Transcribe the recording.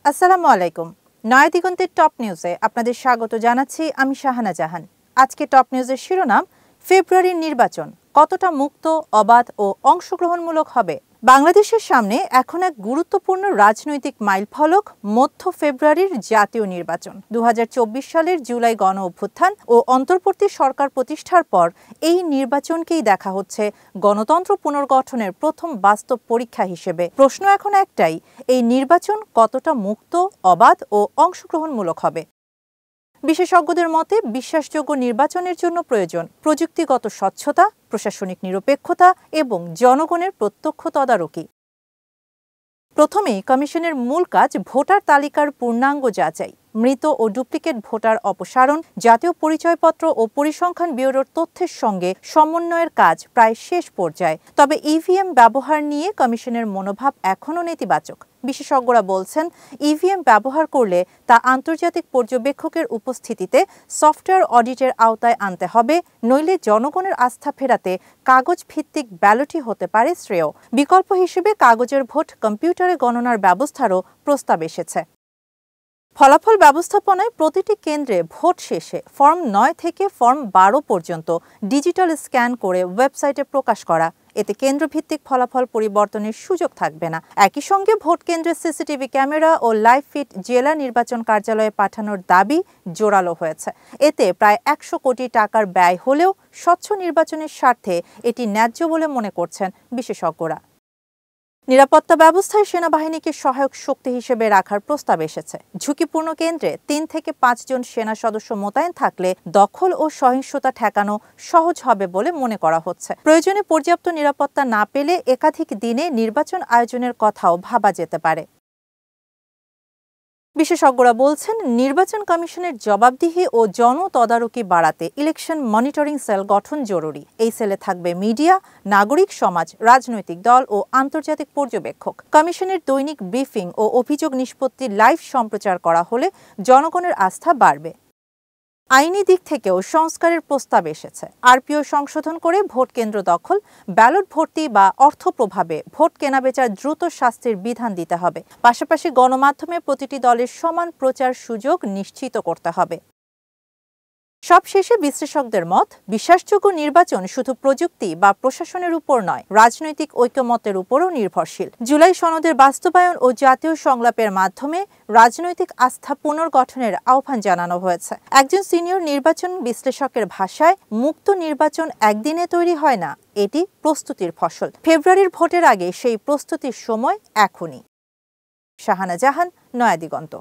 আসসালামু আলাইকুম। নয়া দিগন্তের টপ নিউজে আপনাদের স্বাগত জানাচ্ছি আমি শাহানা জাহান। আজকে টপ নিউজের শিরোনাম, ফেব্রুয়ারির নির্বাচন কতটা মুক্ত, অবাধ ও অংশগ্রহণমূলক হবে। বাংলাদেশের সামনে এখন এক গুরুত্বপূর্ণ রাজনৈতিক মাইলফলক মধ্য ফেব্রুয়ারির জাতীয় নির্বাচন। ২০২৪ সালের জুলাই গণ অভ্যুত্থান ও অন্তর্বর্তী সরকার প্রতিষ্ঠার পর এই নির্বাচনকেই দেখা হচ্ছে গণতন্ত্র পুনর্গঠনের প্রথম বাস্তব পরীক্ষা হিসেবে। প্রশ্ন এখন একটাই, এই নির্বাচন কতটা মুক্ত, অবাধ ও অংশগ্রহণমূলক হবে। বিশেষজ্ঞদের মতে বিশ্বাসযোগ্য নির্বাচনের জন্য প্রয়োজন প্রযুক্তিগত স্বচ্ছতা, প্রশাসনিক নিরপেক্ষতা এবং জনগণের প্রত্যক্ষ তদারকি। প্রথমেই কমিশনের মূল কাজ ভোটার তালিকার পূর্ণাঙ্গ যাচাই, মৃত ও ডুপ্লিকেট ভোটার অপসারণ, জাতীয় পরিচয়পত্র ও পরিসংখ্যান ব্যুরোর তথ্যের সঙ্গে সমন্বয়ের কাজ প্রায় শেষ পর্যায়ে। তবে ইভিএম ব্যবহার নিয়ে কমিশনের মনোভাব এখনও নেতিবাচক। বিশেষজ্ঞরা বলছেন, ইভিএম ব্যবহার করলে তা আন্তর্জাতিক পর্যবেক্ষকের উপস্থিতিতে সফটওয়্যার অডিটের আওতায় আনতে হবে, নইলে জনগণের আস্থা ফেরাতে কাগজ ভিত্তিক ব্যালটই হতে পারে শ্রেয়। বিকল্প হিসেবে কাগজের ভোট কম্পিউটারে গণনার ব্যবস্থারও প্রস্তাব এসেছে। ফলাফল ব্যবস্থাপনায় প্রতিটি কেন্দ্রে ভোট শেষে ফর্ম ৯ থেকে ফর্ম ১২ পর্যন্ত ডিজিটাল স্ক্যান করে ওয়েবসাইটে প্রকাশ করা। এতে কেন্দ্রভিত্তিক ফলাফল পরিবর্তনের সুযোগ থাকবে না। একই সঙ্গে ভোট কেন্দ্রের সিসিটিভি ক্যামেরা ও লাইভ ফিড জেলা নির্বাচন কার্যালয়ে পাঠানোর দাবি জোরালো হয়েছে। এতে প্রায় ১০০ কোটি টাকার ব্যয় হলেও স্বচ্ছ নির্বাচনের স্বার্থে এটি ন্যায্য বলে মনে করছেন বিশেষজ্ঞরা। নিরাপত্তা ব্যবস্থায় সেনাবাহিনীকে সহায়ক শক্তি হিসেবে রাখার প্রস্তাব এসেছে। ঝুঁকিপূর্ণ কেন্দ্রে ৩ থেকে ৫ জন সেনা সদস্য মোতায়েন থাকলে দখল ও সহিংসতা ঠেকানো সহজ হবে বলে মনে করা হচ্ছে। প্রয়োজনে পর্যাপ্ত নিরাপত্তা না পেলে একাধিক দিনে নির্বাচন আয়োজনের কথাও ভাবা যেতে পারে। বিশেষজ্ঞরা বলছেন, নির্বাচন কমিশনের জবাবদিহি ও জন তদারকি বাড়াতে ইলেকশন মনিটরিং সেল গঠন জরুরি। এই সেলে থাকবে মিডিয়া, নাগরিক সমাজ, রাজনৈতিক দল ও আন্তর্জাতিক পর্যবেক্ষক। কমিশনের দৈনিক ব্রিফিং ও অভিযোগ নিষ্পত্তি লাইভ সম্প্রচার করা হলে জনগণের আস্থা বাড়বে। আইনি দিক থেকেও সংস্কারের প্রস্তাব এসেছে। আরপিও সংশোধন করে ভোট কেন্দ্র দখল, ব্যালট ভর্তি বা অর্থ প্রভাবে ভোট কেনাবেচার দ্রুত শাস্তির বিধান দিতে হবে। পাশাপাশি গণমাধ্যমে প্রতিটি দলের সমান প্রচার সুযোগ নিশ্চিত করতে হবে। সবশেষে বিশ্লেষকদের মত, বিশ্বাসযোগ্য নির্বাচন শুধু প্রযুক্তি বা প্রশাসনের উপর নয়, রাজনৈতিক ঐকমত্যের উপরও নির্ভরশীল। জুলাই সনদের বাস্তবায়ন ও জাতীয় সংলাপের মাধ্যমে রাজনৈতিক আস্থা পুনর্গঠনের আহ্বান জানানো হয়েছে। একজন সিনিয়র নির্বাচন বিশ্লেষকের ভাষায়, মুক্ত নির্বাচন একদিনে তৈরি হয় না, এটি প্রস্তুতির ফসল। ফেব্রুয়ারির ভোটের আগে সেই প্রস্তুতির সময় এখনই। শাহানা জাহান, নয়া দিগন্ত।